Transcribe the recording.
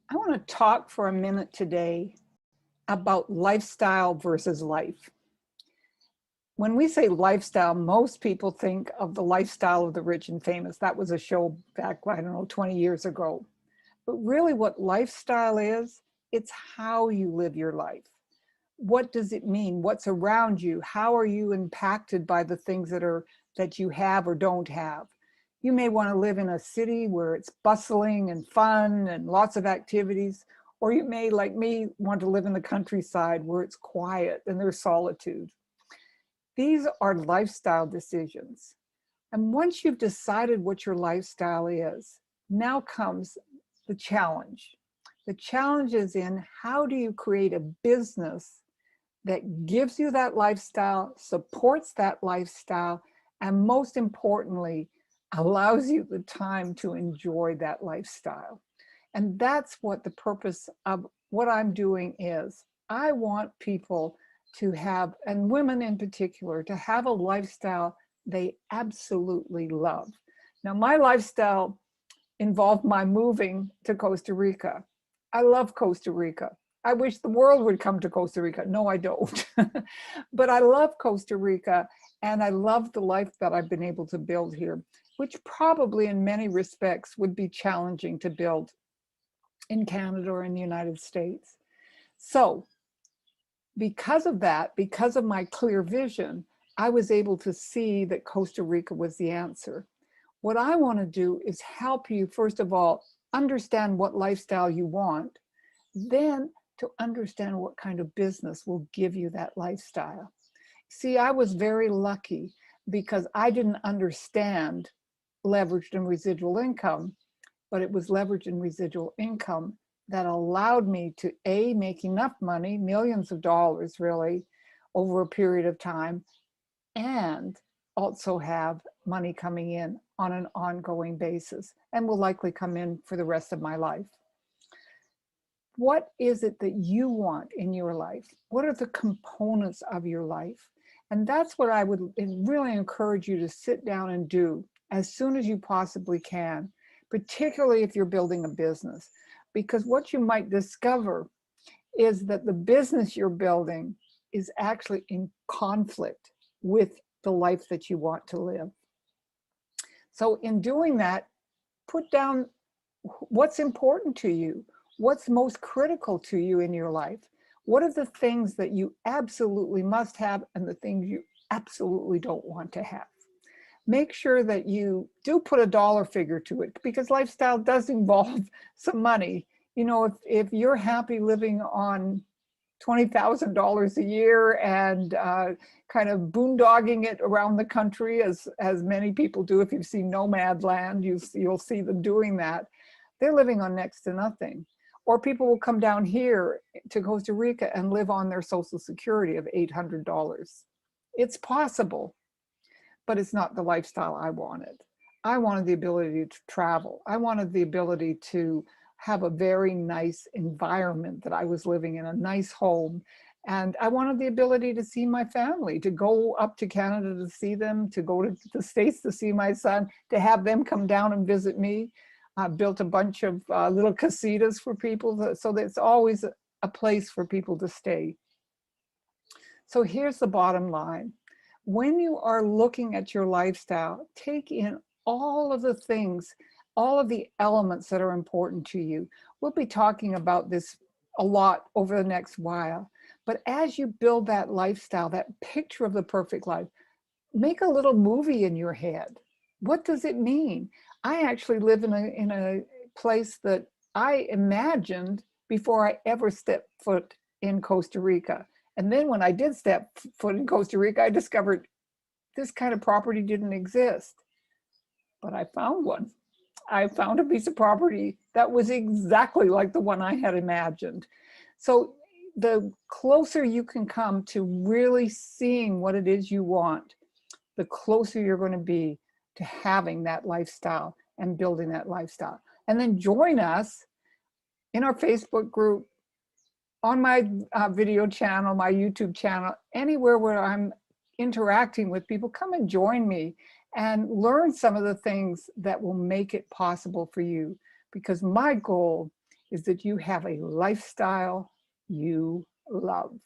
I want to talk for a minute today about lifestyle versus life. When we say lifestyle, most people think of the lifestyle of the rich and famous. That was a show back, I don't know, 20 years ago. But really what lifestyle is, it's how you live your life. What does it mean? What's around you? How are you impacted by the things that you have or don't have? You may want to live in a city where it's bustling and fun and lots of activities, or you may, like me, want to live in the countryside where it's quiet and there's solitude. These are lifestyle decisions. And once you've decided what your lifestyle is, now comes the challenge. The challenge is in how do you create a business that gives you that lifestyle, supports that lifestyle, and most importantly, allows you the time to enjoy that lifestyle. And that's what the purpose of what I'm doing is. I want people to have, and women in particular, to have a lifestyle they absolutely love. Now, my lifestyle involved my moving to Costa Rica. I love Costa Rica. I wish the world would come to Costa Rica. No, I don't. But I love Costa Rica, and I love the life that I've been able to build here, which probably in many respects would be challenging to build in Canada or in the United States. So because of that, because of my clear vision, I was able to see that Costa Rica was the answer. What I want to do is help you, first of all, understand what lifestyle you want, then to understand what kind of business will give you that lifestyle. See, I was very lucky because I didn't understand leveraged and residual income, but it was leveraged and residual income that allowed me to A, make enough money, millions of dollars really, over a period of time, and also have money coming in on an ongoing basis and will likely come in for the rest of my life. What is it that you want in your life? What are the components of your life? And that's what I would really encourage you to sit down and do as soon as you possibly can, particularly if you're building a business. Because what you might discover is that the business you're building is actually in conflict with the life that you want to live. So in doing that, put down what's important to you, what's most critical to you in your life. What are the things that you absolutely must have and the things you absolutely don't want to have? Make sure that you do put a dollar figure to it, because lifestyle does involve some money. You know, if you're happy living on $20,000 a year and kind of boondogging it around the country, as many people do, if you've seen Nomadland, you'll see them doing that. They're living on next to nothing. Or people will come down here to Costa Rica and live on their Social Security of $800. It's possible, but it's not the lifestyle I wanted. I wanted the ability to travel. I wanted the ability to have a very nice environment that I was living in, a nice home. And I wanted the ability to see my family, to go up to Canada to see them, to go to the States to see my son, to have them come down and visit me. I built a bunch of little casitas for people, so there's always a place for people to stay. So here's the bottom line. When you are looking at your lifestyle, take in all of the things, all of the elements that are important to you. We'll be talking about this a lot over the next while. But as you build that lifestyle, that picture of the perfect life, make a little movie in your head. What does it mean? I actually live in a place that I imagined before I ever stepped foot in Costa Rica. And then when I did step foot in Costa Rica, I discovered this kind of property didn't exist. But I found one. I found a piece of property that was exactly like the one I had imagined. So the closer you can come to really seeing what it is you want, the closer you're going to be to having that lifestyle and building that lifestyle. And then join us in our Facebook group, on my video channel, my YouTube channel, anywhere where I'm interacting with people. Come and join me and learn some of the things that will make it possible for you. Because my goal is that you have a lifestyle you love.